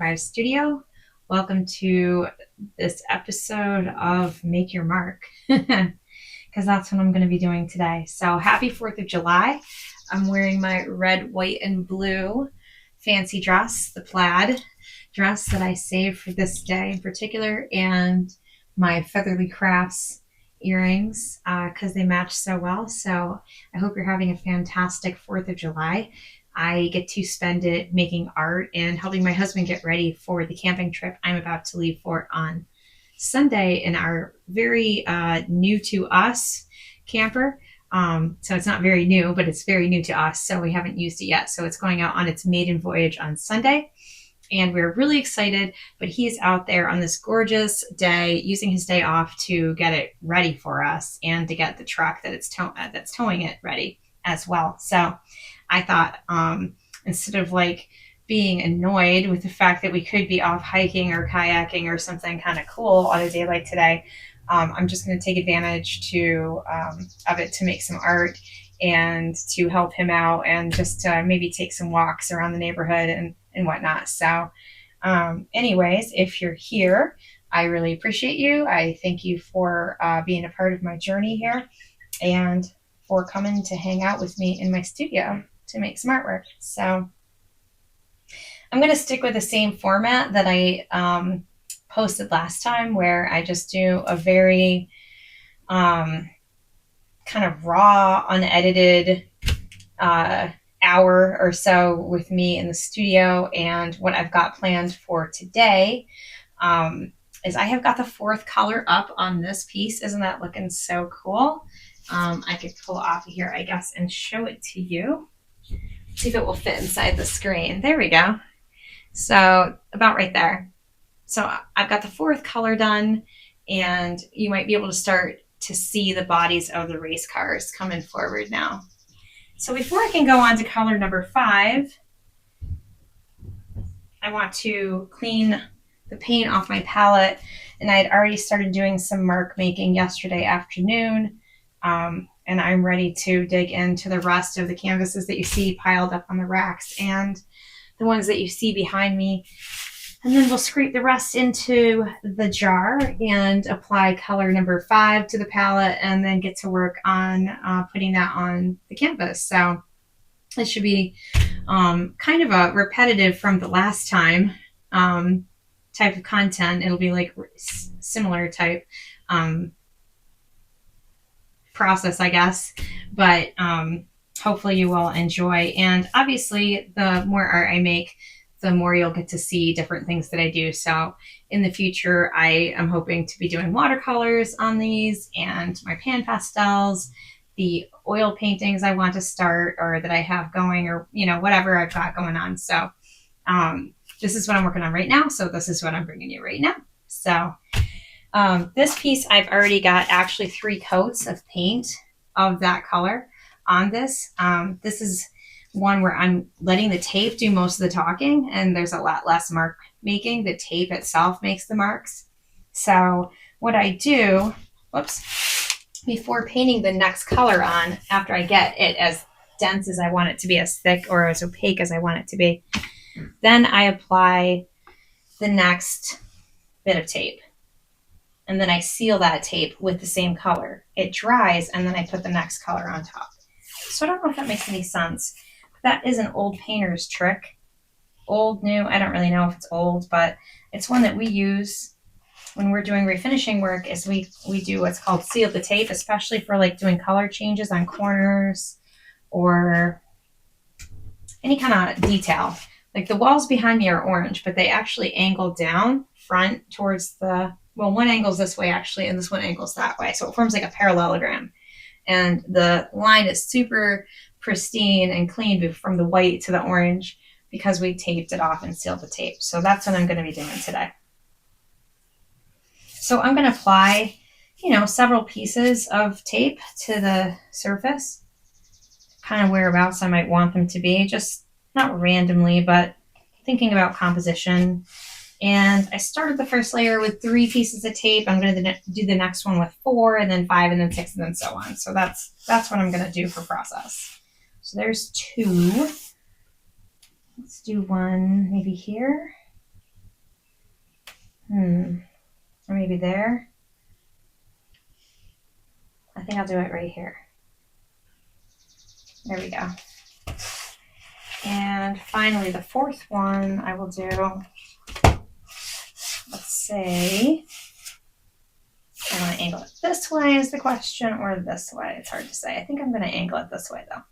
5 studio. Welcome to this episode of Make Your Mark, because that's what I'm going to be doing today. So happy 4th of July. I'm wearing my red, white, and blue fancy dress, the plaid dress that I saved for this day in particular, and my Featherly Crafts earrings because they match so well. So I hope you're having a fantastic 4th of July. I get to spend it making art and helping my husband get ready for the camping trip I'm about to leave for on Sunday in our very new to us camper. So it's not very new, but it's very new to us. So we haven't used it yet. So it's going out on its maiden voyage on Sunday. And we're really excited, but he's out there on this gorgeous day using his day off to get it ready for us and to get the truck that's towing it ready as well. So I thought instead of like being annoyed with the fact that we could be off hiking or kayaking or something kind of cool on a day like today, I'm just going to take advantage of it to make some art and to help him out and just to maybe take some walks around the neighborhood and whatnot. So anyways, if you're here, I really appreciate you. I thank you for being a part of my journey here and for coming to hang out with me in my studio to make some artwork. So I'm going to stick with the same format that I posted last time, where I just do a very kind of raw, unedited hour or so with me in the studio. And what I've got planned for today is I have got the fourth color up on this piece. Isn't that looking so cool? I could pull it off of here, I guess, and show it to you. See if it will fit inside the screen. There we go. So about right there. So I've got the fourth color done, and you might be able to start to see the bodies of the race cars coming forward now. So before I can go on to color number 5, I want to clean the paint off my palette, and I had already started doing some mark making yesterday afternoon. And I'm ready to dig into the rest of the canvases that you see piled up on the racks and the ones that you see behind me. And then we'll scrape the rest into the jar and apply color number 5 to the palette and then get to work on putting that on the canvas. So it should be kind of a repetitive from the last time type of content. It'll be like similar type process, I guess, but hopefully you will enjoy. And obviously the more art I make, the more you'll get to see different things that I do. So in the future, I am hoping to be doing watercolors on these and my pan pastels, the oil paintings I want to start or that I have going, or whatever I've got going on. So this is what I'm working on right now. So this is what I'm bringing you right now. So this piece, I've already got actually 3 coats of paint of that color on this. This is one where I'm letting the tape do most of the talking, and there's a lot less mark making. The tape itself makes the marks. So what I do, before painting the next color on, after I get it as dense as I want it to be, as thick or as opaque as I want it to be, then I apply the next bit of tape. And then I seal that tape with the same color. It dries, and then I put the next color on top. So I don't know if that makes any sense. That is an old painter's trick. Old, new, I don't really know if it's old, but it's one that we use when we're doing refinishing work. Is we do what's called seal the tape, especially for like doing color changes on corners or any kind of detail. Like the walls behind me are orange, but they actually angle down front towards one angles this way actually, and this one angles that way. So it forms like a parallelogram. And the line is super pristine and clean from the white to the orange because we taped it off and sealed the tape. So that's what I'm going to be doing today. So I'm going to apply, several pieces of tape to the surface, kind of whereabouts I might want them to be, just not randomly, but thinking about composition. And I started the first layer with 3 pieces of tape. I'm going to do the next one with 4, and then 5, and then 6, and then so on. So that's what I'm going to do for process. So there's 2. Let's do one maybe here. Or maybe there. I think I'll do it right here. There we go. And finally, the fourth one I will do, let's say, I want to angle it this way is the question, or this way. It's hard to say. I think I'm going to angle it this way, though.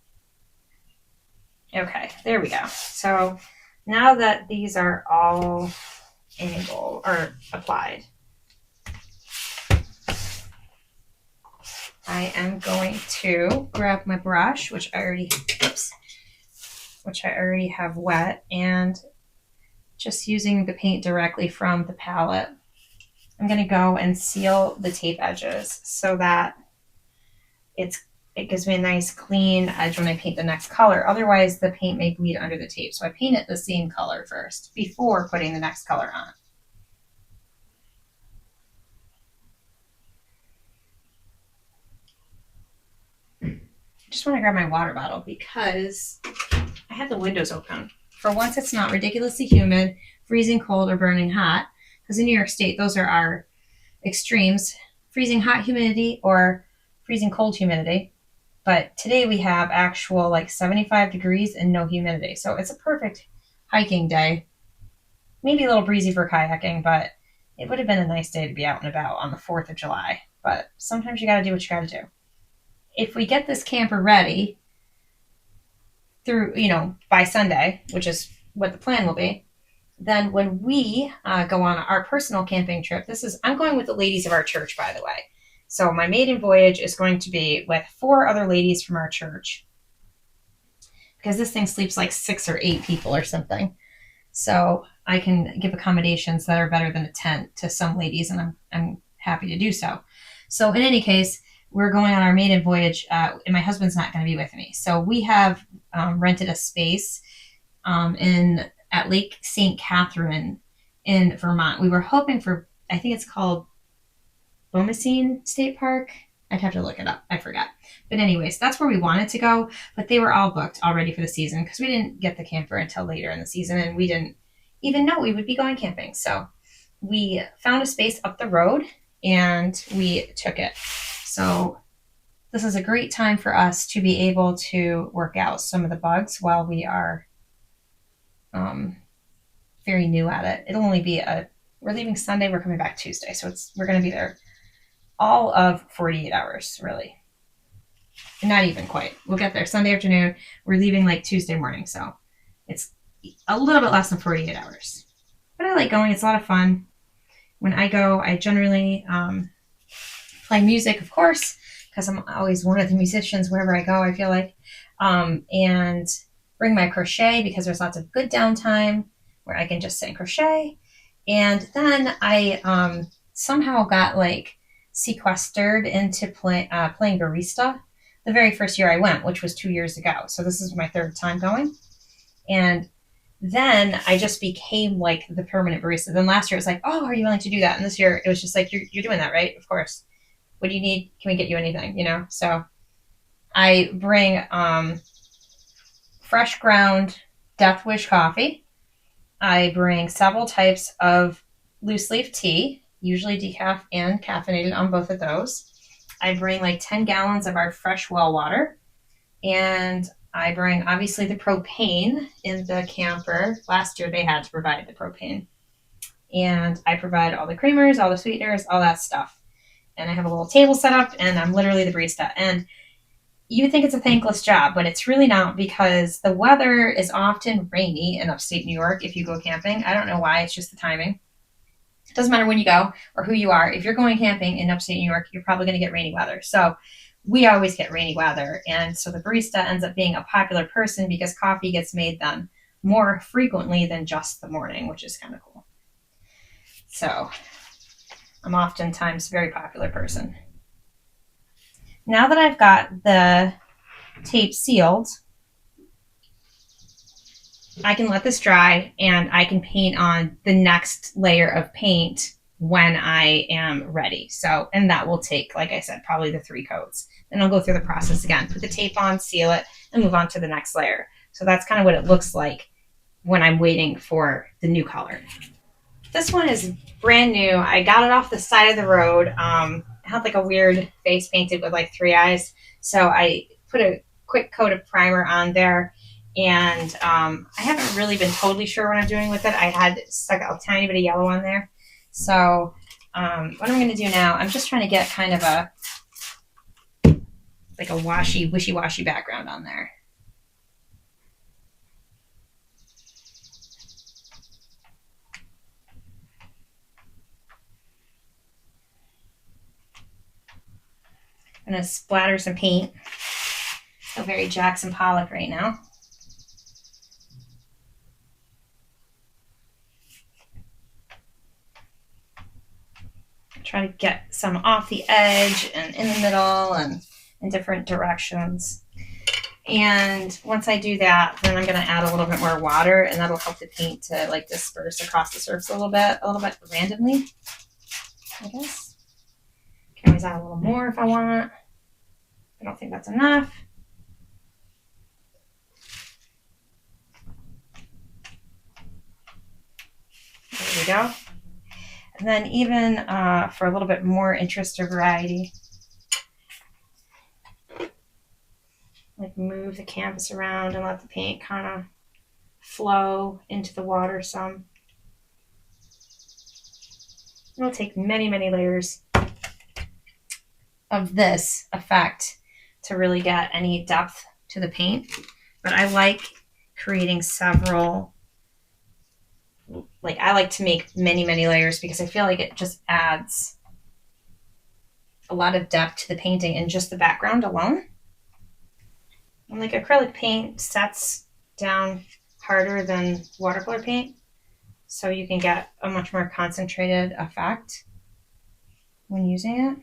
Okay, there we go. So now that these are all angled or applied, I am going to grab my brush, which I already have wet, and just using the paint directly from the palette, I'm going to go and seal the tape edges so that it gives me a nice clean edge when I paint the next color. Otherwise, the paint may bleed under the tape. So I paint it the same color first before putting the next color on. I just want to grab my water bottle because I have the windows open. For once, it's not ridiculously humid, freezing cold, or burning hot. Because in New York State, those are our extremes, freezing hot humidity or freezing cold humidity. But today we have actual like 75 degrees and no humidity. So it's a perfect hiking day. Maybe a little breezy for kayaking, but it would have been a nice day to be out and about on the 4th of July. But sometimes you got to do what you got to do. If we get this camper ready through, by Sunday, which is what the plan will be, then when we go on our personal camping trip, I'm going with the ladies of our church, by the way. So my maiden voyage is going to be with 4 other ladies from our church, because this thing sleeps like 6 or 8 people or something. So I can give accommodations that are better than a tent to some ladies, and I'm happy to do so. So in any case, we're going on our maiden voyage, and my husband's not going to be with me. So we have rented a space at Lake St. Catherine in Vermont. We were hoping for, I think it's called Bomacene State Park. I'd have to look it up. I forgot. But anyways, that's where we wanted to go, but they were all booked already for the season because we didn't get the camper until later in the season, and we didn't even know we would be going camping. So we found a space up the road and we took it. So this is a great time for us to be able to work out some of the bugs while we are very new at it. It'll only be we're leaving Sunday, we're coming back Tuesday. So we're going to be there all of 48 hours, really. Not even quite. We'll get there Sunday afternoon. We're leaving like Tuesday morning. So it's a little bit less than 48 hours. But I like going. It's a lot of fun. When I go, I generally play music, of course, because I'm always one of the musicians wherever I go, I feel like. And bring my crochet because there's lots of good downtime where I can just sit and crochet. And then I somehow got like sequestered into playing barista the very first year I went, which was 2 years ago. So this is my 3rd time going. And then I just became like the permanent barista. Then last year it was like, oh, are you willing to do that? And this year it was just like, you're doing that, right? Of course. What do you need? Can we get you anything? So I bring fresh ground Death Wish coffee. I bring several types of loose leaf tea, usually decaf and caffeinated on both of those. I bring like 10 gallons of our fresh well water. And I bring obviously the propane in the camper. Last year they had to provide the propane. And I provide all the creamers, all the sweeteners, all that stuff. And I have a little table set up, and I'm literally the barista. And you would think it's a thankless job, but it's really not, because the weather is often rainy in upstate New York if you go camping. I don't know why. It's just the timing. It doesn't matter when you go or who you are. If you're going camping in upstate New York, you're probably going to get rainy weather. So we always get rainy weather. And so the barista ends up being a popular person because coffee gets made then more frequently than just the morning, which is kind of cool. So I'm oftentimes a very popular person. Now that I've got the tape sealed, I can let this dry and I can paint on the next layer of paint when I am ready. So, and that will take, like I said, probably the 3 coats. Then I'll go through the process again, put the tape on, seal it, and move on to the next layer. So that's kind of what it looks like when I'm waiting for the new color. This one is brand new. I got it off the side of the road. It had like a weird face painted with like 3 eyes. So I put a quick coat of primer on there. And I haven't really been totally sure what I'm doing with it. I had stuck a tiny bit of yellow on there. So what I'm going to do now, I'm just trying to get kind of a like a wishy-washy background on there. I'm going to splatter some paint. So very Jackson Pollock right now. Try to get some off the edge and in the middle and in different directions. And once I do that, then I'm going to add a little bit more water, and that'll help the paint to like disperse across the surface a little bit randomly, I guess. Can always add a little more if I want. I don't think that's enough. There we go. And then even for a little bit more interest or variety, like move the canvas around and let the paint kind of flow into the water some. It'll take many, many layers of this effect to really get any depth to the paint. But I like creating several, like I like to make many, many layers because I feel like it just adds a lot of depth to the painting in just the background alone. And like acrylic paint sets down harder than watercolor paint, so you can get a much more concentrated effect when using it.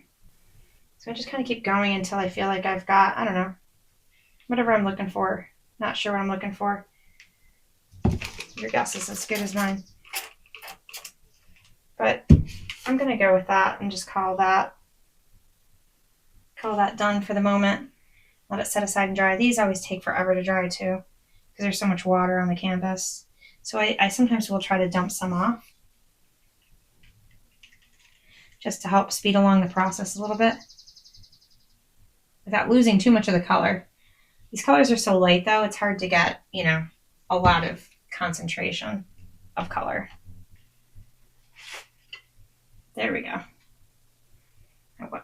So I just kind of keep going until I feel like I've got, I don't know, whatever I'm looking for. Not sure what I'm looking for. Your guess is as good as mine. But I'm going to go with that and just call that done for the moment. Let it set aside and dry. These always take forever to dry too because there's so much water on the canvas. So I sometimes will try to dump some off just to help speed along the process a little bit without losing too much of the color. These colors are so light though, it's hard to get, you know, a lot of concentration of color. There we go.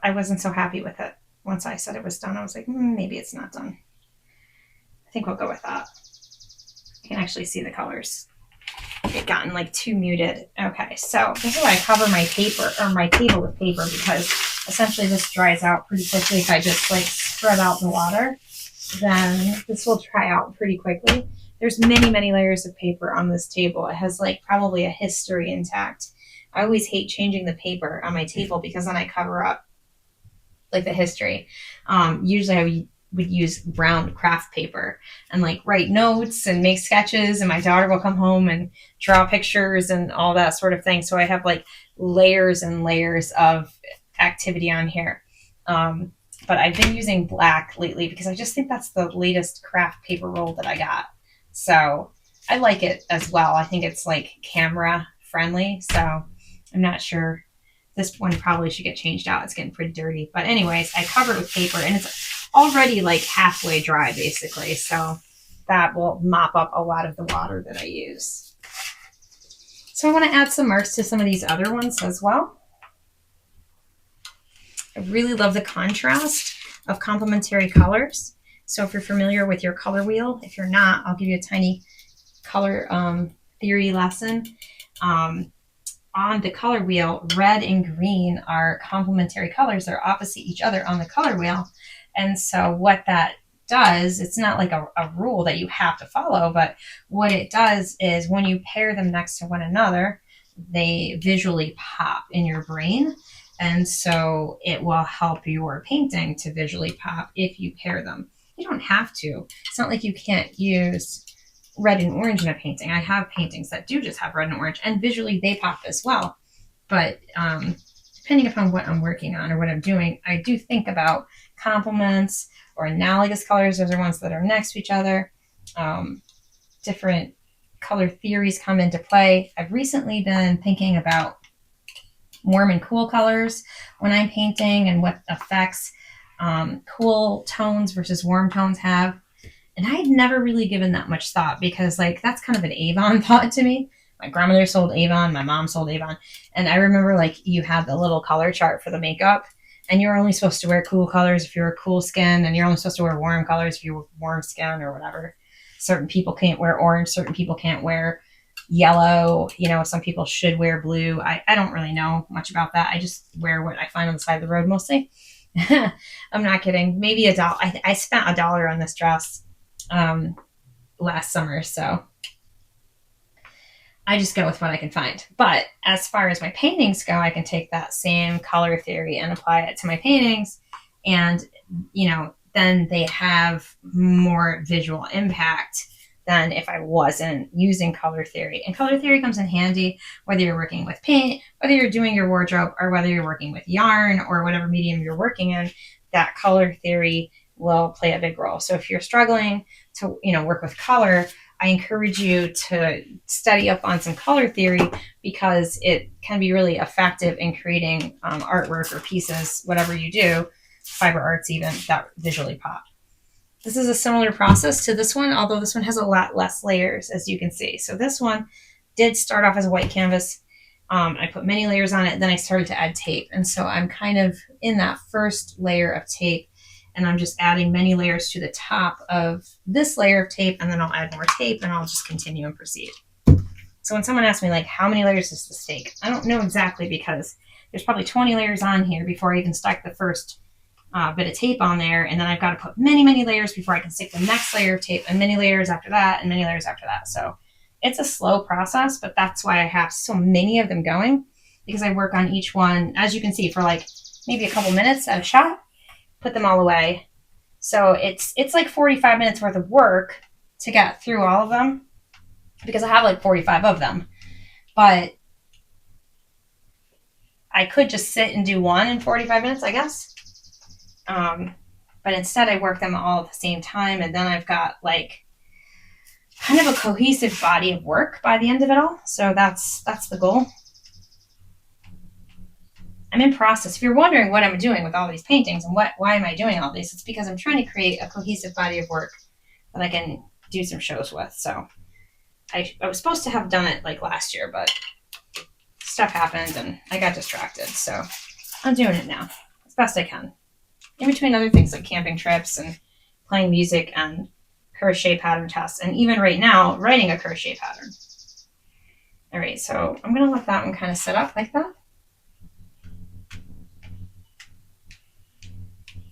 I wasn't so happy with it. Once I said it was done, I was like, maybe it's not done. I think we'll go with that. You can actually see the colors. They've gotten like too muted. Okay, so this is why I cover my paper or my table with paper, because essentially this dries out pretty quickly. If I just like spread out the water, then this will dry out pretty quickly. There's many, many layers of paper on this table. It has like probably a history intact. I always hate changing the paper on my table because then I cover up like the history. Usually I would use brown craft paper and like write notes and make sketches, and my daughter will come home and draw pictures and all that sort of thing. So I have like layers and layers of activity on here. But I've been using black lately because I just think that's the latest craft paper roll that I got. So I like it as well. I think it's like camera friendly. So I'm not sure. This one probably should get changed out. It's getting pretty dirty. But anyways, I cover it with paper and it's already like halfway dry basically. So that will mop up a lot of the water that I use. So I want to add some marks to some of these other ones as well. I really love the contrast of complementary colors. So if you're familiar with your color wheel, if you're not, I'll give you a tiny color theory lesson. On the color wheel, red and green are complementary colors. They're opposite each other on the color wheel. And so what that does, it's not like a rule that you have to follow, but what it does is when you pair them next to one another, they visually pop in your brain. And so it will help your painting to visually pop if you pair them. You don't have to. It's not like you can't use red and orange in a painting. I have paintings that do just have red and orange, and visually they pop as well. But depending upon what I'm working on or what I'm doing, I do think about complements or analogous colors. Those are ones that are next to each other. Different color theories come into play. I've recently been thinking about warm and cool colors when I'm painting and what effects cool tones versus warm tones have. And I had never really given that much thought because, like, that's kind of an Avon thought to me. My grandmother sold Avon, my mom sold Avon. And I remember, like, you had the little color chart for the makeup, and you were only supposed to wear cool colors if you were cool skin, and you're only supposed to wear warm colors if you were warm skin or whatever. Certain people can't wear orange, certain people can't wear yellow. You know, some people should wear blue. I don't really know much about that. I just wear what I find on the side of the road mostly. I'm not kidding. Maybe $1. I spent $1 on this dress last summer, so I just go with what I can find. But as far as my paintings go, I can take that same color theory and apply it to my paintings, and you know, then they have more visual impact than if I wasn't using color theory. And color theory comes in handy whether you're working with paint, whether you're doing your wardrobe, or whether you're working with yarn or whatever medium you're working in. That color theory will play a big role. So if you're struggling to, you know, work with color, I encourage you to study up on some color theory because it can be really effective in creating artwork or pieces, whatever you do, fiber arts even, that visually pop. This is a similar process to this one, although this one has a lot less layers, as you can see. So this one did start off as a white canvas. I put many layers on it, then I started to add tape. And so I'm kind of in that first layer of tape, and I'm just adding many layers to the top of this layer of tape, and then I'll add more tape, and I'll just continue and proceed. So when someone asks me, like, how many layers does this take? I don't know exactly because there's probably 20 layers on here before I even stuck the first bit of tape on there, and then I've got to put many, many layers before I can stick the next layer of tape, and many layers after that, and many layers after that. So it's a slow process, but that's why I have so many of them going, because I work on each one, as you can see, for like maybe a couple minutes at a shot, put them all away. So it's like 45 minutes worth of work to get through all of them, because I have like 45 of them. But I could just sit and do one in 45 minutes, I guess. But instead I work them all at the same time, and then I've got like kind of a cohesive body of work by the end of it all. So that's the goal. I'm in process. If you're wondering what I'm doing with all these paintings and why am I doing all these, it's because I'm trying to create a cohesive body of work that I can do some shows with. So I was supposed to have done it like last year, but stuff happened and I got distracted. So I'm doing it now as best I can, in between other things like camping trips and playing music and crochet pattern tests, and even right now writing a crochet pattern. All right, so I'm gonna let that one kind of sit up like that.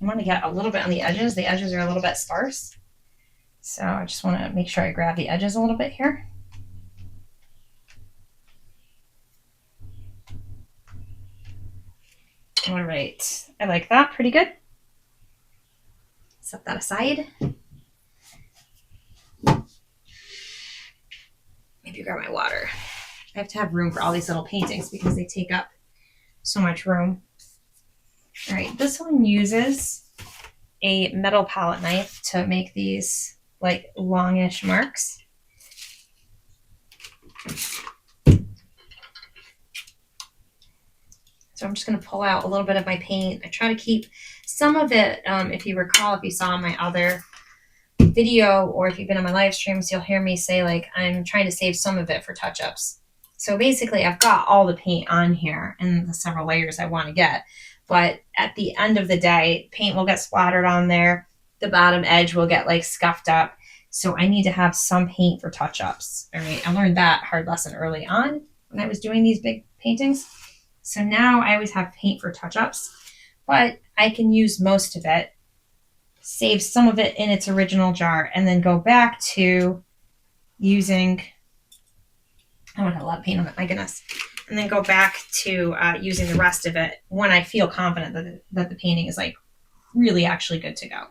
I want to get a little bit on the edges. The edges are a little bit sparse, so I just want to make sure I grab the edges a little bit here. All right, I like that, pretty good. Set that aside. Maybe grab my water. I have to have room for all these little paintings because they take up so much room. All right, this one uses a metal palette knife to make these like longish marks. So I'm just going to pull out a little bit of my paint. I try to keep some of it, if you recall, if you saw my other video or if you've been on my live streams, you'll hear me say like I'm trying to save some of it for touch-ups. So basically I've got all the paint on here and the several layers I want to get, but at the end of the day, paint will get splattered on there. The bottom edge will get like scuffed up. So I need to have some paint for touch-ups. All right, I learned that hard lesson early on when I was doing these big paintings. So now I always have paint for touch-ups, but I can use most of it, save some of it in its original jar, and then go back to using, I want a lot of paint on it, my goodness, and then go back to using the rest of it when I feel confident that the painting is like really actually good to go.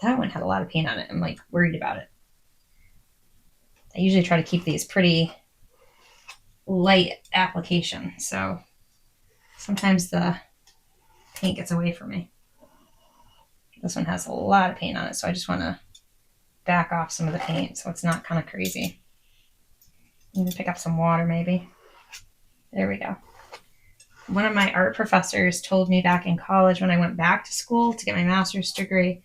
That one had a lot of paint on it. I'm like worried about it. I usually try to keep these pretty light application, so sometimes the paint gets away from me. This one has a lot of paint on it, so I just want to back off some of the paint so it's not kind of crazy. I'm going to pick up some water maybe. There we go. One of my art professors told me back in college when I went back to school to get my master's degree,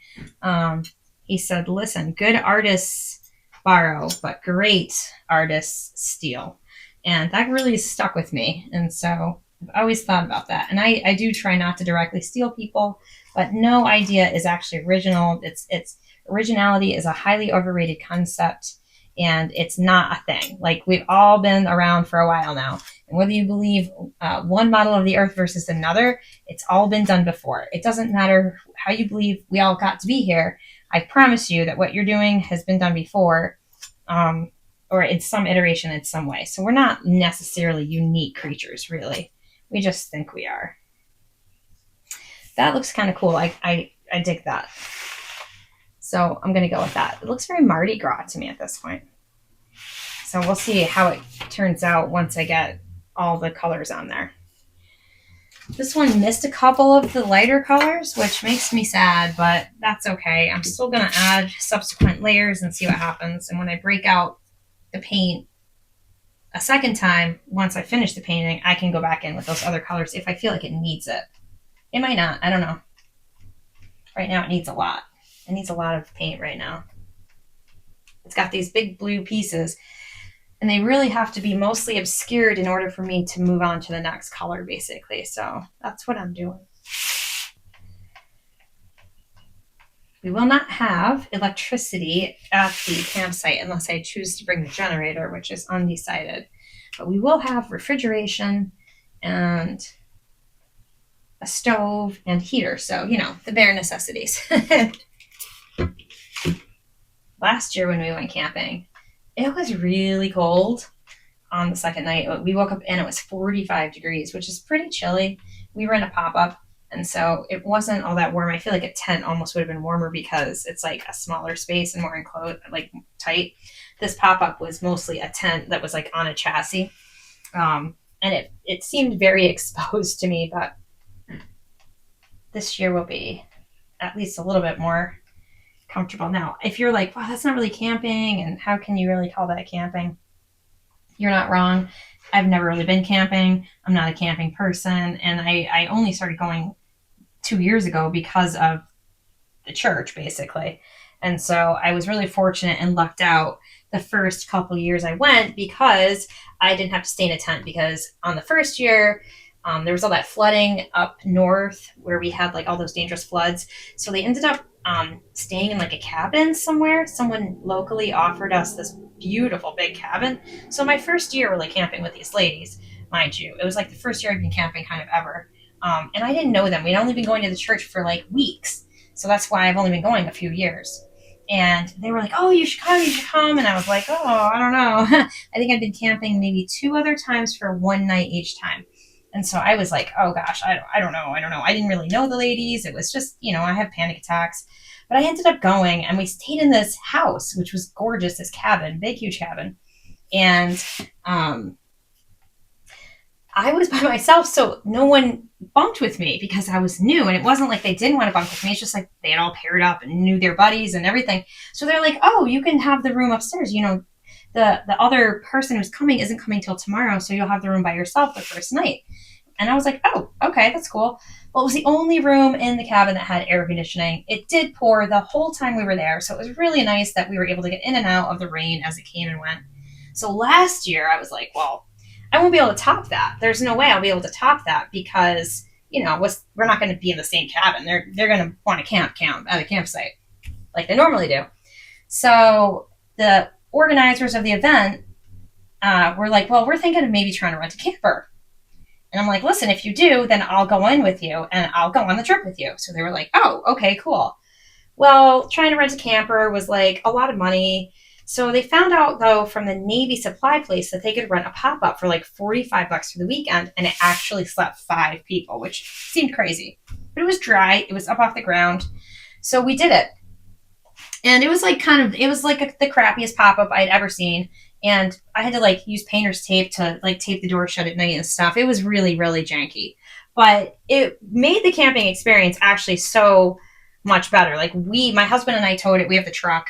he said, listen, good artists borrow, but great artists steal. And that really stuck with me. And so I've always thought about that. And I do try not to directly steal people, but no idea is actually original. It's originality is a highly overrated concept, and it's not a thing. Like, we've all been around for a while now. And whether you believe one model of the earth versus another, it's all been done before. It doesn't matter how you believe we all got to be here. I promise you that what you're doing has been done before, or in some iteration in some way. So we're not necessarily unique creatures, really. We just think we are. That looks kind of cool. I dig that. So I'm going to go with that. It looks very Mardi Gras to me at this point. So we'll see how it turns out once I get all the colors on there. This one missed a couple of the lighter colors, which makes me sad, but that's okay. I'm still going to add subsequent layers and see what happens. And when I break out the paint a second time, once I finish the painting, I can go back in with those other colors if I feel like it needs it. It might not. I don't know. Right now it needs a lot. It needs a lot of paint right now. It's got these big blue pieces, and they really have to be mostly obscured in order for me to move on to the next color, basically. So that's what I'm doing. We will not have electricity at the campsite unless I choose to bring the generator, which is undecided. But we will have refrigeration and a stove and heater. So, you know, the bare necessities. Last year when we went camping, it was really cold on the second night. We woke up and it was 45 degrees, which is pretty chilly. We were in a pop-up, and so it wasn't all that warm. I feel like a tent almost would have been warmer because it's like a smaller space and more enclosed, like tight. This pop-up was mostly a tent that was like on a chassis. And it seemed very exposed to me, but this year will be at least a little bit more comfortable. Now, if you're like, wow, that's not really camping, and how can you really call that camping? You're not wrong. I've never really been camping. I'm not a camping person, and I only started going 2 years ago because of the church, basically. And so I was really fortunate and lucked out the first couple years I went because I didn't have to stay in a tent, because on the first year, there was all that flooding up north where we had like all those dangerous floods. So they ended up staying in like a cabin somewhere. Someone locally offered us this beautiful big cabin. So my first year really camping with these ladies, mind you, it was like the first year I'd been camping kind of ever. And I didn't know them. We'd only been going to the church for like weeks. So that's why I've only been going a few years. And they were like, oh, you should come. And I was like, oh, I don't know. I think I'd been camping maybe 2 other times for one night each time. And so I was like, oh gosh, I don't know. I didn't really know the ladies. It was just, you know, I have panic attacks. But I ended up going, and we stayed in this house, which was gorgeous, this cabin, big, huge cabin. And I was by myself, so no one bunked with me because I was new. And it wasn't like they didn't want to bunk with me. It's just like they had all paired up and knew their buddies and everything. So they're like, oh, you can have the room upstairs. You know, the other person who's coming isn't coming till tomorrow, so you'll have the room by yourself the first night. And I was like, oh, okay, that's cool. Well, it was the only room in the cabin that had air conditioning. It did pour the whole time we were there, so it was really nice that we were able to get in and out of the rain as it came and went. So last year, I was like, well, I won't be able to top that. There's no way I'll be able to top that because, you know, we're not going to be in the same cabin. They're going to want to camp at a campsite like they normally do. So the organizers of the event were like, well, we're thinking of maybe trying to rent a camper. And I'm like, listen, if you do, then I'll go in with you and I'll go on the trip with you. So they were like, oh, okay, cool. Well, trying to rent a camper was like a lot of money. So they found out, though, from the Navy supply place that they could rent a pop-up for like $45 for the weekend. And it actually slept 5 people, which seemed crazy. But it was dry. It was up off the ground. So we did it. And it was like the crappiest pop-up I'd ever seen. And I had to like use painter's tape to like tape the door shut at night and stuff. It was really, really janky. But it made the camping experience actually so much better. Like my husband and I towed it. We have the truck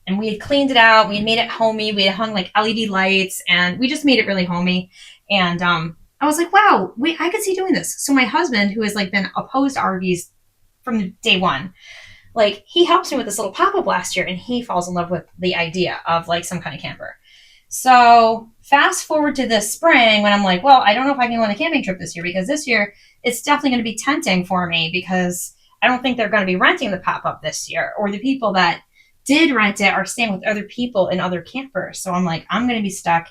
and we had cleaned it out. We had made it homey. We had hung like LED lights and we just made it really homey. And I was like, wow, wait, I could see doing this. So my husband, who has like been opposed to RVs from day one, like he helps me with this little pop-up last year and he falls in love with the idea of like some kind of camper. So fast forward to this spring when I'm like, well, I don't know if I can go on a camping trip this year because this year it's definitely going to be tenting for me because I don't think they're going to be renting the pop-up this year, or the people that did rent it are staying with other people in other campers. So I'm like, I'm going to be stuck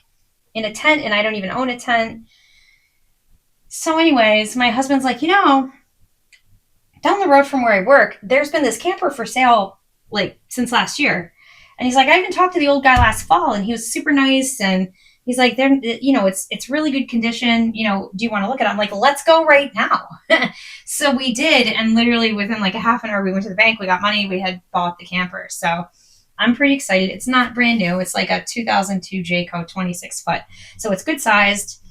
in a tent and I don't even own a tent. So anyways, my husband's like, down the road from where I work, there's been this camper for sale like since last year. And he's like, I even talked to the old guy last fall and he was super nice. And he's like, it's really good condition. Do you want to look at it? I'm like, let's go right now. So we did. And literally within like a half an hour, we went to the bank, we got money, we had bought the camper. So I'm pretty excited. It's not brand new. It's like a 2002 Jayco 26 foot. So it's good sized.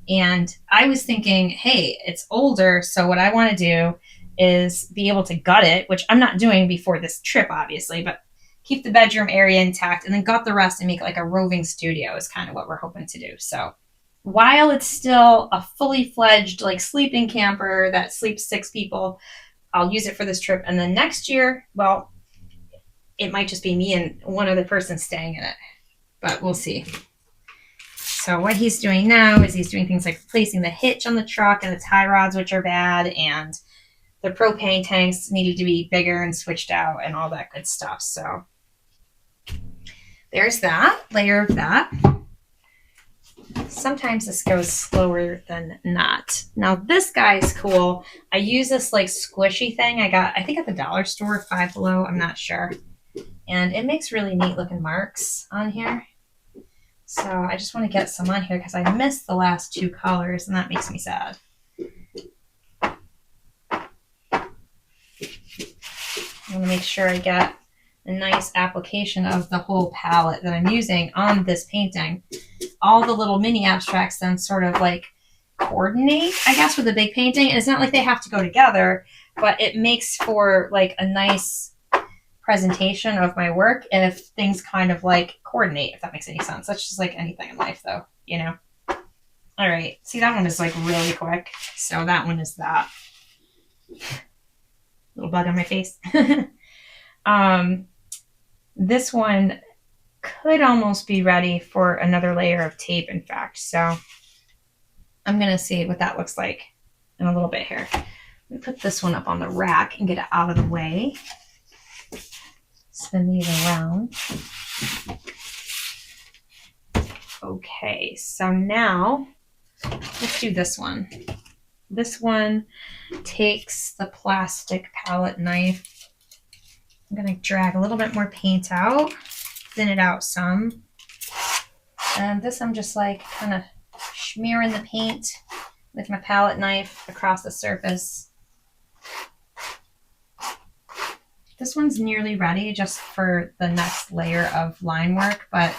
And I was thinking, hey, it's older. So what I want to do is be able to gut it, which I'm not doing before this trip, obviously, but keep the bedroom area intact and then gut the rest and make like a roving studio is kind of what we're hoping to do. So while it's still a fully fledged like sleeping camper that sleeps 6 people, I'll use it for this trip. And then next year, well, it might just be me and one other person staying in it, but we'll see. So what he's doing now is he's doing things like replacing the hitch on the truck and the tie rods, which are bad, and the propane tanks needed to be bigger and switched out and all that good stuff. So there's that layer of that. Sometimes this goes slower than not. Now this guy is cool. I use this like squishy thing I think at the dollar store, Five Below, I'm not sure. And it makes really neat looking marks on here. So I just want to get some on here because I missed the last 2 colors and that makes me sad. I want to make sure I get a nice application of the whole palette that I'm using on this painting. All the little mini abstracts then sort of like coordinate, I guess, with the big painting. And it's not like they have to go together, but it makes for like a nice presentation of my work if things kind of like coordinate, if that makes any sense. That's just like anything in life though, All right. See, that one is like really quick. So that one is that. Little bug on my face. This one could almost be ready for another layer of tape, in fact. So I'm going to see what that looks like in a little bit here. Let me put this one up on the rack and get it out of the way. Spin these around. Okay, so now let's do this one. This one takes the plastic palette knife. I'm going to drag a little bit more paint out, thin it out some. And this I'm just like kind of smearing the paint with my palette knife across the surface. This one's nearly ready just for the next layer of line work, but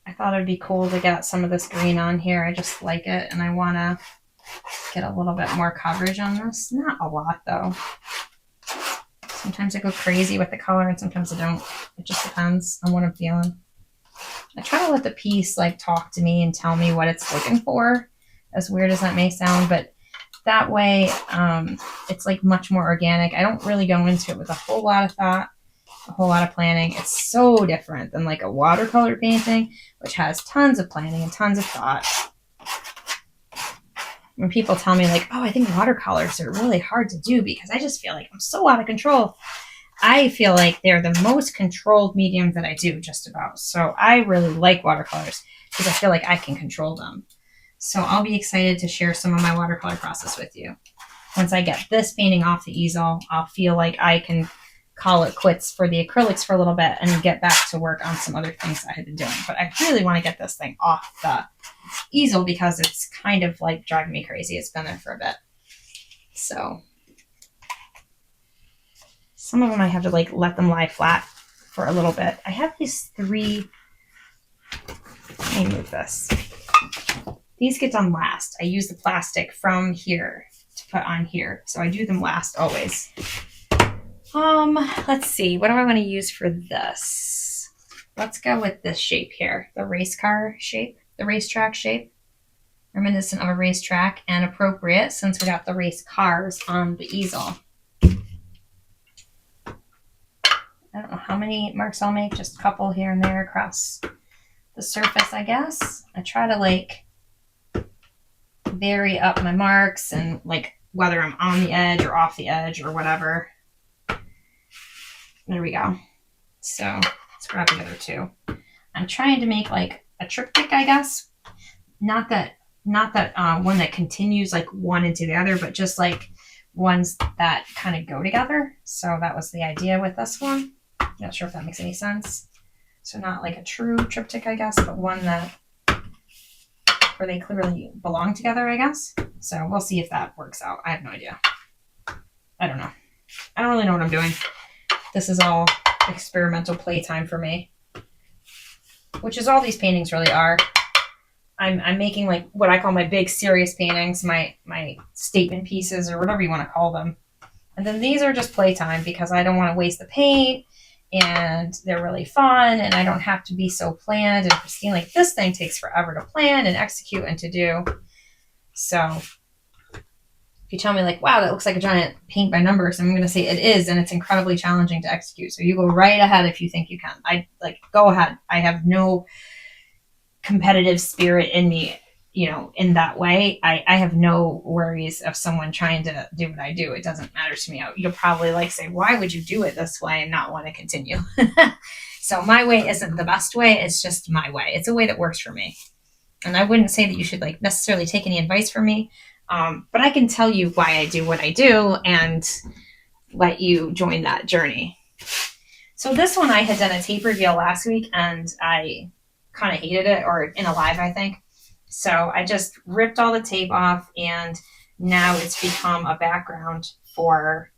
I thought it'd be cool to get some of this green on here. I just like it and I want to get a little bit more coverage on this. Not a lot though. Sometimes I go crazy with the color and sometimes I don't. It just depends on what I'm feeling. I try to let the piece like talk to me and tell me what it's looking for, as weird as that may sound, but that way it's like much more organic. I don't really go into it with a whole lot of thought, a whole lot of planning. It's so different than like a watercolor painting, which has tons of planning and tons of thought. When people tell me like, oh, I think watercolors are really hard to do because I just feel like I'm so out of control. I feel like they're the most controlled medium that I do, just about. So I really like watercolors because I feel like I can control them. So I'll be excited to share some of my watercolor process with you. Once I get this painting off the easel, I'll feel like I can call it quits for the acrylics for a little bit and get back to work on some other things I had been doing. But I really want to get this thing off the easel because it's kind of like driving me crazy. It's been there for a bit. So some of them I have to like let them lie flat for a little bit. I have these 3. Let me move this. These get done last. I use the plastic from here to put on here. So I do them last always. Let's see. What do I want to use for this? Let's go with this shape here. The race car shape, the racetrack shape. Reminiscent of a racetrack and appropriate since we got the race cars on the easel. I don't know how many marks I'll make, just a couple here and there across the surface, I guess. I try to like vary up my marks and like whether I'm on the edge or off the edge or whatever. There we go. So let's grab the other two. I'm trying to make like a triptych, I guess. Not that one that continues like one into the other, but just like ones that kind of go together. So that was the idea with this one. Not sure if that makes any sense. So not like a true triptych, I guess, but one that where they clearly belong together, I guess. So we'll see if that works out. I have no idea. I don't know. I don't really know what I'm doing. This is all experimental playtime for me, which is all these paintings really are. I'm making like what I call my big serious paintings, my statement pieces or whatever you want to call them. And then these are just playtime because I don't want to waste the paint and they're really fun and I don't have to be so planned and pristine. Like this thing takes forever to plan and execute and to do. So if you tell me like, wow, that looks like a giant paint by numbers, I'm going to say it is, and it's incredibly challenging to execute. So you go right ahead if you think you can. I like go ahead. I have no competitive spirit in me, you know, in that way. I have no worries of someone trying to do what I do. It doesn't matter to me. You'll probably like say, why would you do it this way and not want to continue? So my way isn't the best way. It's just my way. It's a way that works for me. And I wouldn't say that you should like necessarily take any advice from me. But I can tell you why I do what I do and let you join that journey. So this one I had done a tape reveal last week and I kind of hated it, or in a live, I think. So I just ripped all the tape off and now it's become a background for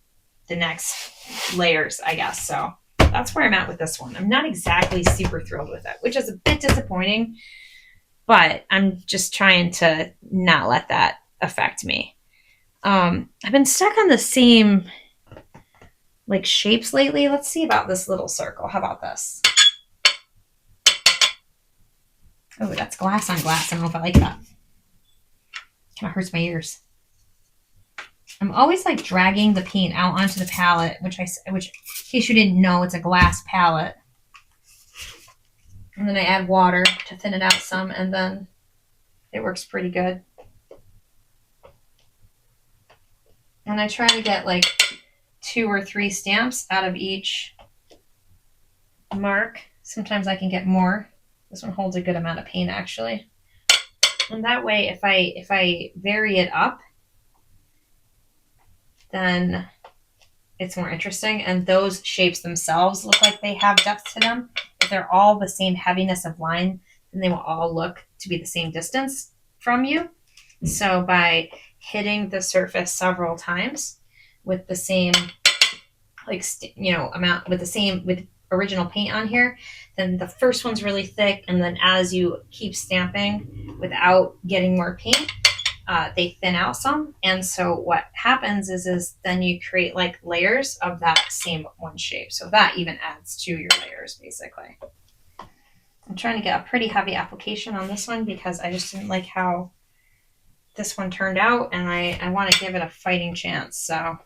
the next layers, I guess. So that's where I'm at with this one. I'm not exactly super thrilled with it, which is a bit disappointing, but I'm just trying to not let that affect me. I've been stuck on the same like shapes lately. Let's see about this little circle. How about this? Oh, that's glass on glass. I don't know if I like that. Kind of hurts my ears. I'm always like dragging the paint out onto the palette, which in case you didn't know, it's a glass palette. And then I add water to thin it out some, and then it works pretty good. And I try to get like 2 or 3 stamps out of each mark. Sometimes I can get more. This one holds a good amount of paint actually. And that way, if I vary it up, then it's more interesting. And those shapes themselves look like they have depth to them. If they're all the same heaviness of line, then they will all look to be the same distance from you. So by hitting the surface several times with the same, like, amount, with original paint on here, then the first one's really thick. And then as you keep stamping without getting more paint, they thin out some. And so what happens is then you create like layers of that same one shape. So that even adds to your layers basically. I'm trying to get a pretty heavy application on this one because I just didn't like how this one turned out, and I want to give it a fighting chance. So,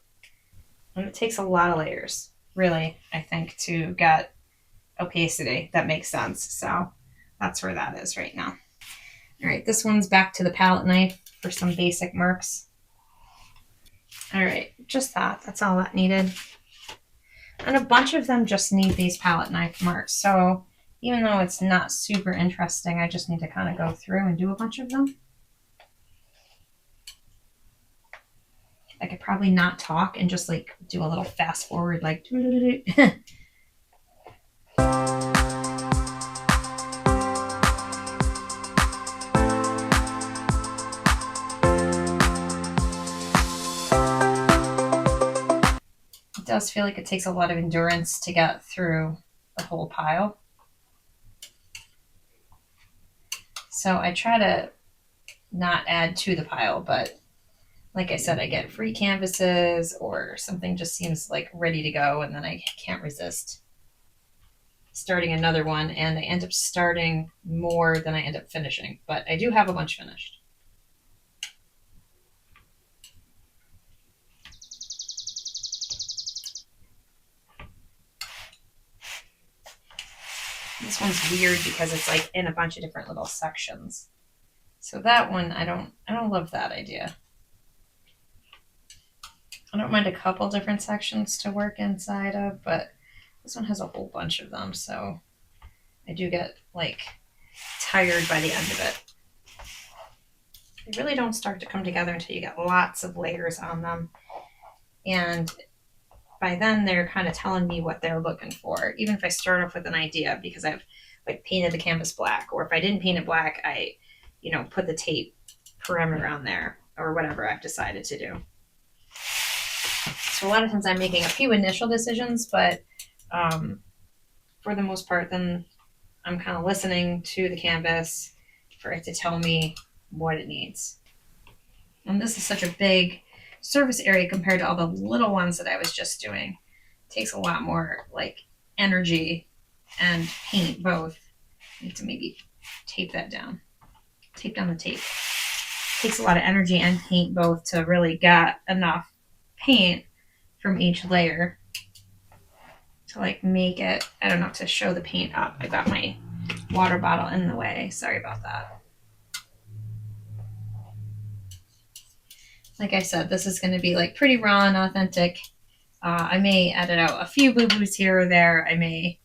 and it takes a lot of layers, really, I think, to get opacity that makes sense. So that's where that is right now. All right, this one's back to the palette knife for some basic marks. All right, just that. That's all that needed. And a bunch of them just need these palette knife marks. So even though it's not super interesting, I just need to kind of go through and do a bunch of them. I could probably not talk and just like do a little fast forward, like. It does feel like it takes a lot of endurance to get through the whole pile. So I try to not add to the pile, but Like I said, I get free canvases or something just seems like ready to go, and then I can't resist starting another one, and I end up starting more than I end up finishing, but I do have a bunch finished. This one's weird because it's like in a bunch of different little sections. So that one, I don't love that idea. I don't mind a couple different sections to work inside of, but this one has a whole bunch of them, so I do get like tired by the end of it. They really don't start to come together until you get lots of layers on them. And by then they're kind of telling me what they're looking for. Even if I start off with an idea because I've like painted the canvas black, or if I didn't paint it black, I, put the tape perimeter on there or whatever I've decided to do. So a lot of times I'm making a few initial decisions, but for the most part, then I'm kind of listening to the canvas for it to tell me what it needs. And this is such a big surface area compared to all the little ones that I was just doing. It takes a lot more like energy and paint both. I need to maybe tape that down. Tape down the tape. It takes a lot of energy and paint both to really get enough paint from each layer to like make it, I don't know, to show the paint up. I got my water bottle in the way. Sorry about that. Like I said, this is going to be like pretty raw and authentic. I may edit out a few boo-boos here or there. I may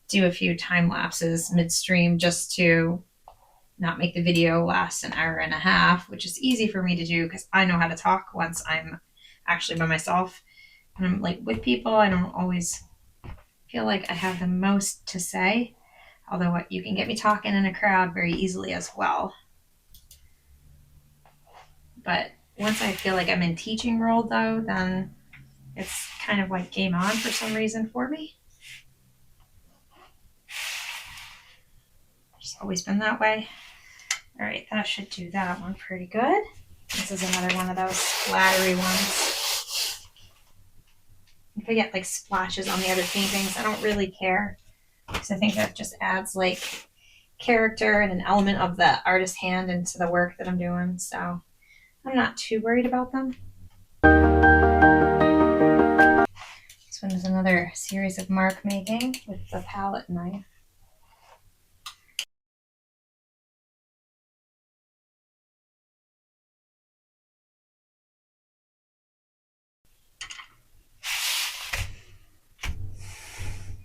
do a few time lapses midstream just to not make the video last an hour and a half, which is easy for me to do because I know how to talk once I'm actually by myself. And I'm like with people, I don't always feel like I have the most to say. Although you can get me talking in a crowd very easily as well. But once I feel like I'm in teaching role though, then it's kind of like game on for some reason for me. It's always been that way. All right, that should do that one pretty good. This is another one of those splattery ones. If I get like splashes on the other paintings, I don't really care because I think that just adds like character and an element of the artist's hand into the work that I'm doing. So I'm not too worried about them. This one is another series of mark making with the palette knife.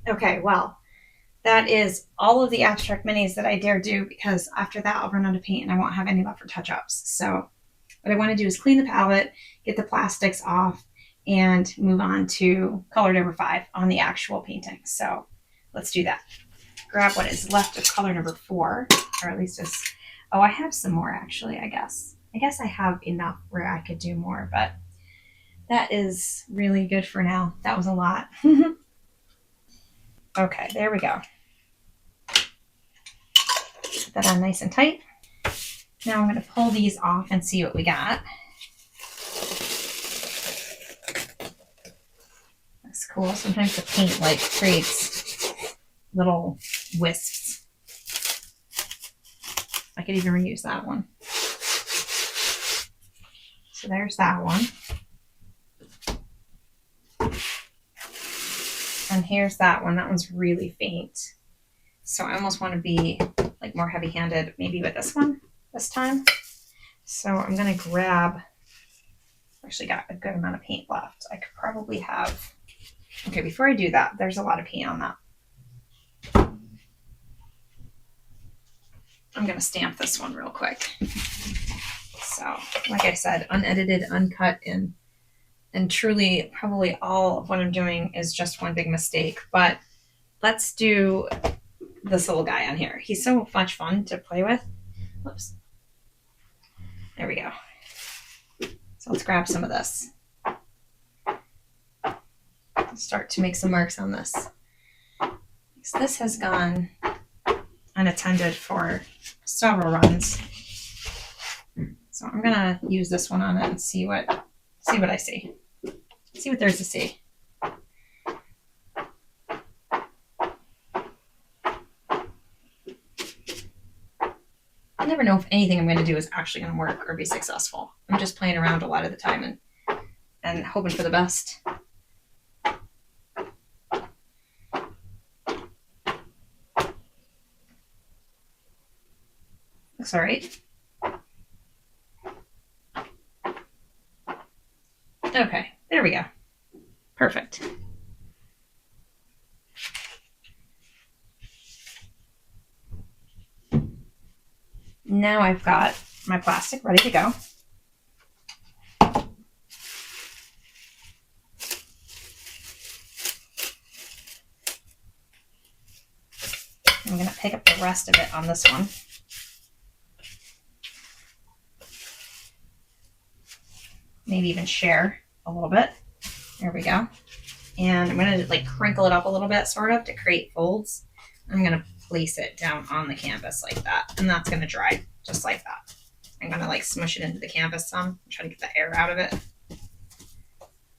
Okay, well, that is all of the abstract minis that I dare do because after that I'll run out of paint and I won't have any left for touch-ups. So what I want to do is clean the palette, get the plastics off, and move on to color number 5 on the actual painting. So let's do that. Grab what is left of color number 4, or at least just, oh, I have some more actually, I guess. I guess I have enough where I could do more, but that is really good for now. That was a lot. Okay, there we go. Put that on nice and tight. Now I'm going to pull these off and see what we got. That's cool. Sometimes the paint like creates little wisps. I could even reuse that one. So there's that one. And here's that one. That one's really faint. So I almost want to be like more heavy-handed maybe with this one this time. So I'm going to grab, actually got a good amount of paint left. I could probably have, okay, before I do that, there's a lot of paint on that. I'm going to stamp this one real quick. So like I said, unedited, uncut, and truly probably all of what I'm doing is just one big mistake. But let's do this little guy on here. He's so much fun to play with. Whoops. There we go. So let's grab some of this. Start to make some marks on this. So this has gone unattended for several runs. So I'm gonna use this one on it and see what I see. See what there's to see. I never know if anything I'm going to do is actually going to work or be successful. I'm just playing around a lot of the time and hoping for the best. Looks all right. Okay, there we go. Perfect. Now I've got my plastic ready to go. I'm going to pick up the rest of it on this one. Maybe even share a little bit. There we go. And I'm going to like crinkle it up a little bit sort of to create folds. I'm going to place it down on the canvas like that. And that's going to dry just like that. I'm going to like smush it into the canvas some. Try to get the air out of it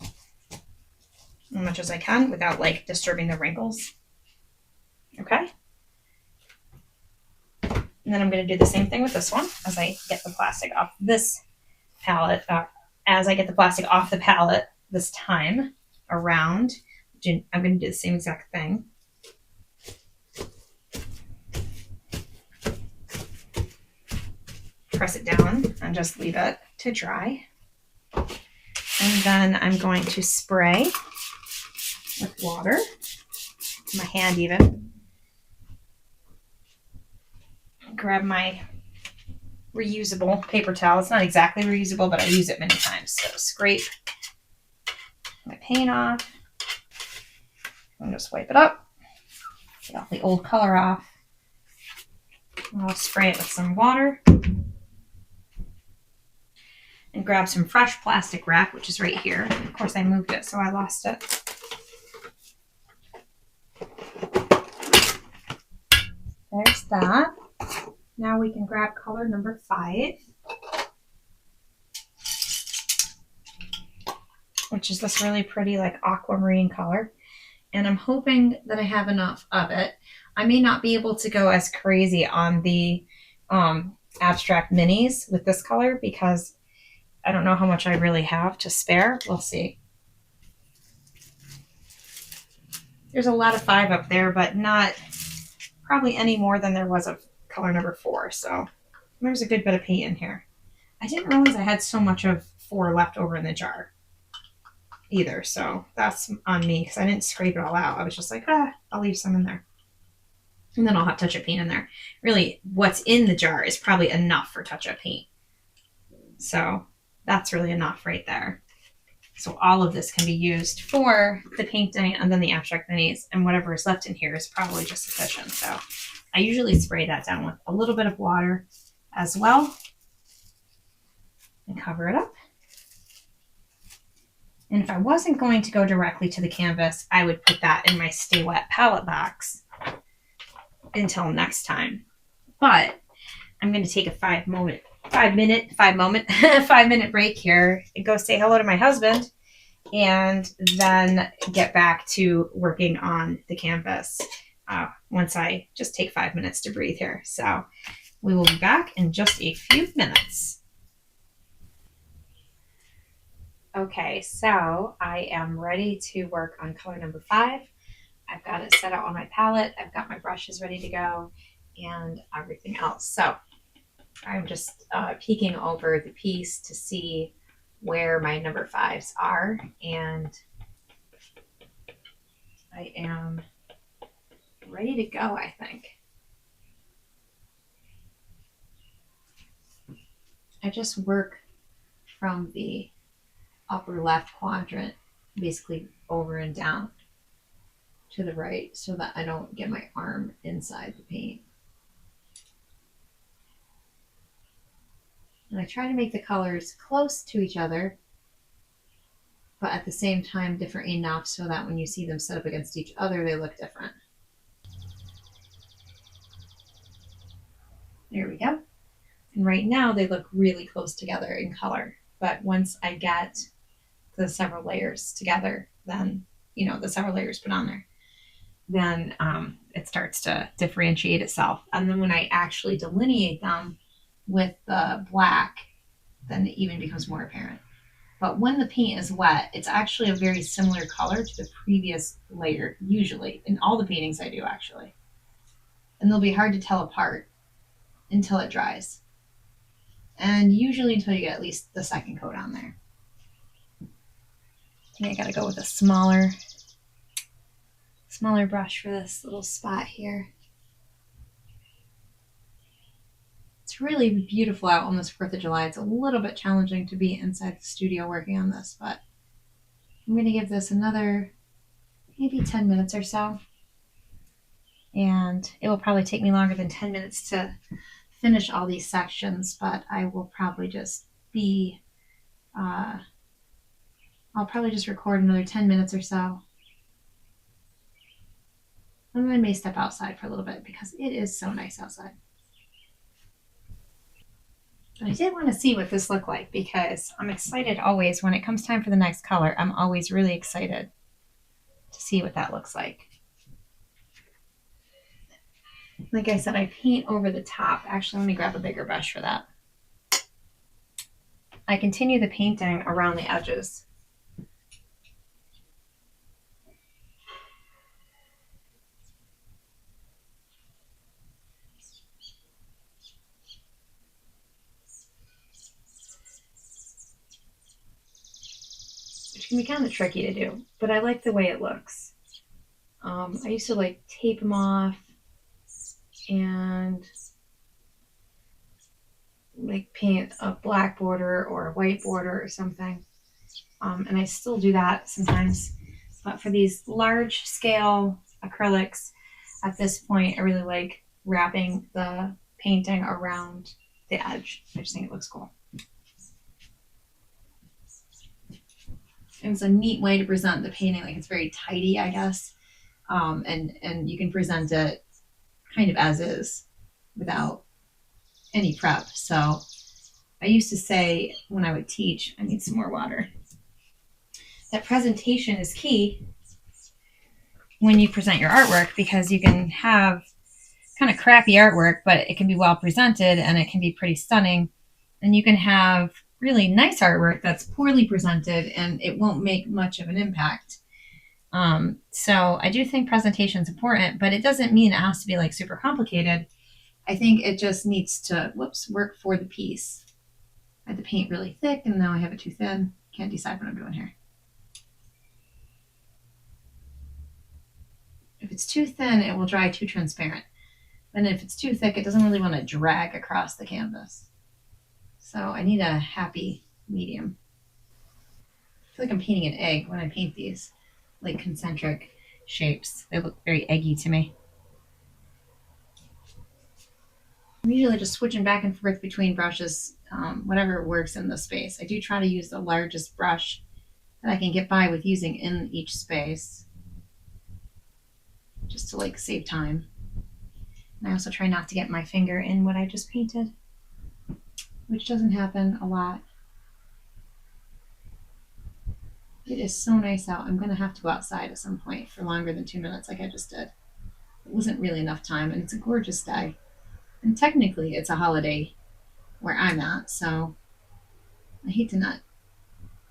as much as I can without like disturbing the wrinkles. Okay. And then I'm going to do the same thing with this one as I get the plastic off this palette. As I get the plastic off the palette this time around, I'm going to do the same exact thing. Press it down and just leave it to dry. And then I'm going to spray with water, my hand even. Grab my reusable paper towel. It's not exactly reusable, but I use it many times. So scrape my paint off and just wipe it up. Get all the old color off. I'll spray it with some water. And grab some fresh plastic wrap, which is right here. Of course, I moved it, so I lost it. There's that. Now we can grab color number 5, which is this really pretty like aquamarine color. And I'm hoping that I have enough of it. I may not be able to go as crazy on the abstract minis with this color because I don't know how much I really have to spare. We'll see. There's a lot of 5 up there, but not probably any more than there was of color number 4. So there's a good bit of paint in here. I didn't realize I had so much of 4 left over in the jar either. So that's on me because I didn't scrape it all out. I was just like, I'll leave some in there. And then I'll have touch-up paint in there. Really, what's in the jar is probably enough for touch-up paint. So that's really enough right there. So all of this can be used for the painting and then the abstract minis, and whatever is left in here is probably just sufficient. So I usually spray that down with a little bit of water as well and cover it up. And if I wasn't going to go directly to the canvas, I would put that in my Stay Wet palette box until next time. But I'm going to take a 5-minute break here and go say hello to my husband and then get back to working on the canvas once I just take 5 minutes to breathe here. So we will be back in just a few minutes. Okay, so I am ready to work on color number 5. I've got it set out on my palette. I've got my brushes ready to go and everything else. So I'm just peeking over the piece to see where my number 5s are, and I am ready to go, I think. I just work from the upper left quadrant, basically over and down to the right so that I don't get my arm inside the paint. And I try to make the colors close to each other, but at the same time different enough so that when you see them set up against each other, they look different. There we go. And right now they look really close together in color. But once I get the several layers together, then, the several layers put on there, then it starts to differentiate itself. And then when I actually delineate them with the black, then it even becomes more apparent. But when the paint is wet, it's actually a very similar color to the previous layer, usually, in all the paintings I do, actually. And they'll be hard to tell apart until it dries. And usually until you get at least the second coat on there. I think I gotta go with a smaller brush for this little spot here. It's really beautiful out on this 4th of July. It's a little bit challenging to be inside the studio working on this, but I'm going to give this another maybe 10 minutes or so. And it will probably take me longer than 10 minutes to finish all these sections, but I will probably just be, I'll probably just record another 10 minutes or so. And then I may step outside for a little bit because it is so nice outside. But I did want to see what this looked like because I'm excited always when it comes time for the next color. I'm always really excited to see what that looks like. Like I said, I paint over the top. Actually, let me grab a bigger brush for that. I continue the painting around the edges. Which can be kind of tricky to do, but I like the way it looks. I used to like tape them off and like paint a black border or a white border or something. And I still do that sometimes. But for these large scale acrylics, at this point, I really like wrapping the painting around the edge. I just think it looks cool. And it's a neat way to present the painting. Like it's very tidy, I guess. And you can present it kind of as is without any prep. So I used to say when I would teach, I need some more water, that presentation is key when you present your artwork, because you can have kind of crappy artwork, but it can be well presented and it can be pretty stunning. And you can have really nice artwork that's poorly presented and it won't make much of an impact. So I do think presentation is important, but it doesn't mean it has to be like super complicated. I think it just needs to, work for the piece. I had the paint really thick and now I have it too thin. Can't decide what I'm doing here. If it's too thin, it will dry too transparent. And if it's too thick, it doesn't really want to drag across the canvas. So I need a happy medium. I feel like I'm painting an egg when I paint these, like concentric shapes. They look very eggy to me. I'm usually just switching back and forth between brushes, whatever works in the space. I do try to use the largest brush that I can get by with using in each space, just to like save time. And I also try not to get my finger in what I just painted, which doesn't happen a lot. It is so nice out. I'm going to have to go outside at some point for longer than 2 minutes like I just did. It wasn't really enough time, and it's a gorgeous day. And technically it's a holiday where I'm at, so I hate to not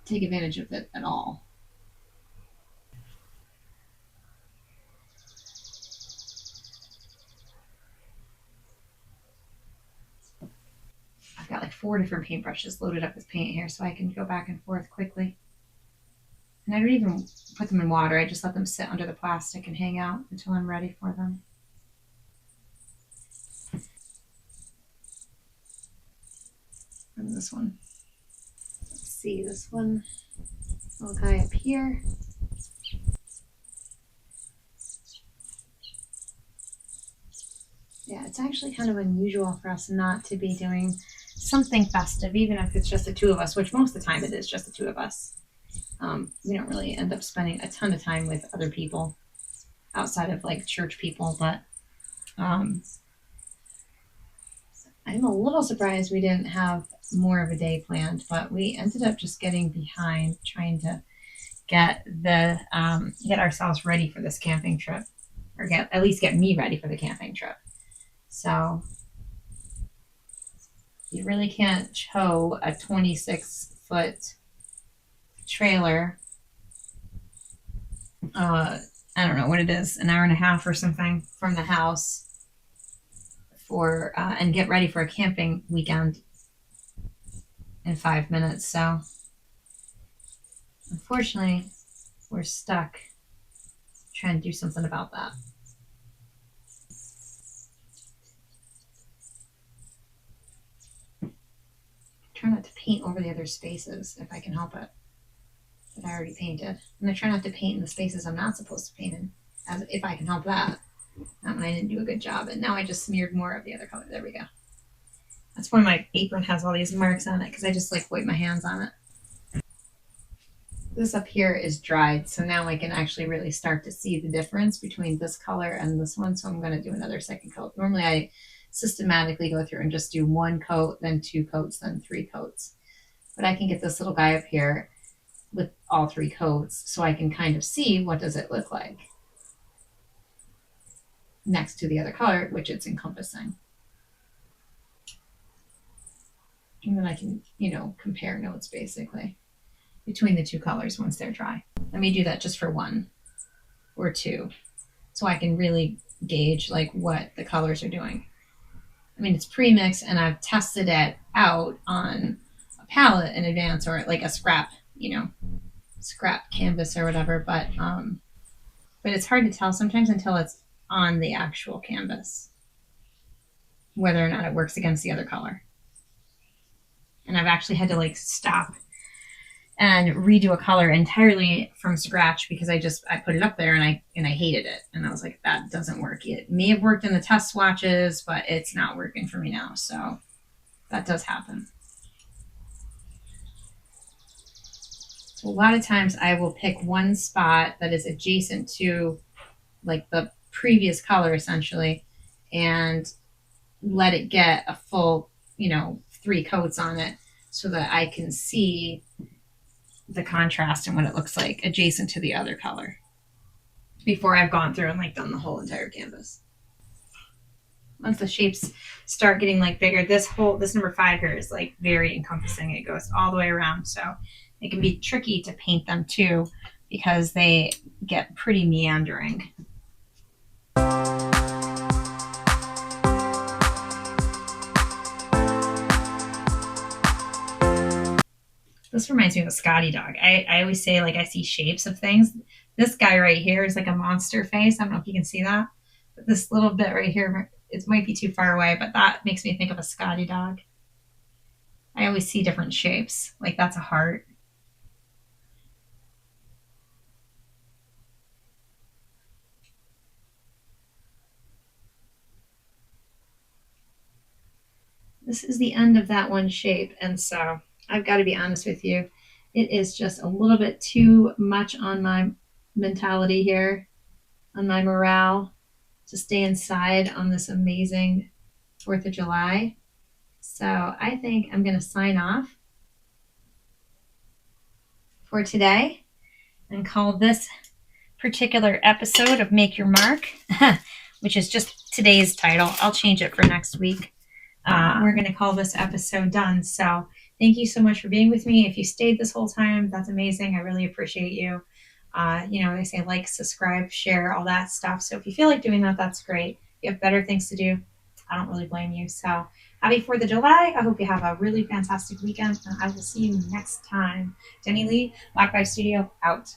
take advantage of it at all. I've got like 4 different paintbrushes loaded up with paint here so I can go back and forth quickly. And I don't even put them in water. I just let them sit under the plastic and hang out until I'm ready for them. And this one. Let's see, this one, little guy up here. Yeah, it's actually kind of unusual for us not to be doing something festive, even if it's just the two of us, which most of the time it is just the two of us. We don't really end up spending a ton of time with other people outside of like church people, but I I'm a little surprised we didn't have more of a day planned, but we ended up just getting behind trying to get ourselves ready for this camping trip, or at least get me ready for the camping trip. So you really can't tow a 26-foot trailer. I don't know what it is, an hour and a half or something from the house for and get ready for a camping weekend in 5 minutes. So unfortunately, we're stuck trying to do something about that. Try not to paint over the other spaces if I can help it that I already painted. And I try not to paint in the spaces I'm not supposed to paint in, as if I can help that. Not when I didn't do a good job. And now I just smeared more of the other color. There we go. That's why my apron has all these marks on it, because I just like wipe my hands on it. This up here is dried, so now I can actually really start to see the difference between this color and this one. So I'm going to do another second coat. Normally I systematically go through and just do one coat, then two coats, then three coats. But I can get this little guy up here with all three coats, so I can kind of see what does it look like next to the other color, which it's encompassing. And then I can, compare notes basically between the two colors once they're dry. Let me do that just for one or two, so I can really gauge like what the colors are doing. I mean, it's pre-mixed and I've tested it out on a palette in advance, or like a scrap, scrap canvas or whatever. But it's hard to tell sometimes until it's on the actual canvas whether or not it works against the other color. And I've actually had to like stop and redo a color entirely from scratch because I put it up there and I hated it. And I was like, that doesn't work. It may have worked in the test swatches, but it's not working for me now. So that does happen. So a lot of times I will pick one spot that is adjacent to like the previous color essentially, and let it get a full, 3 coats on it so that I can see the contrast and what it looks like adjacent to the other color before I've gone through and like done the whole entire canvas. Once the shapes start getting like bigger, this number 5 here is like very encompassing. It goes all the way around, so it can be tricky to paint them too because they get pretty meandering. This reminds me of a Scotty dog. I always say like I see shapes of things. This guy right here is like a monster face. I don't know if you can see that. But this little bit right here, it might be too far away, but that makes me think of a Scotty dog. I always see different shapes. Like that's a heart. This is the end of that one shape, and so I've got to be honest with you, it is just a little bit too much on my mentality here, on my morale, to stay inside on this amazing 4th of July. So I think I'm going to sign off for today and call this particular episode of Make Your Mark, which is just today's title. I'll change it for next week. We're going to call this episode done. So thank you so much for being with me. If you stayed this whole time, that's amazing. I really appreciate you. They say like, subscribe, share, all that stuff. So if you feel like doing that, that's great. If you have better things to do, I don't really blame you. So happy 4th of July. I hope you have a really fantastic weekend, and I will see you next time. Jenni Lee, Black Vibe Studio, out.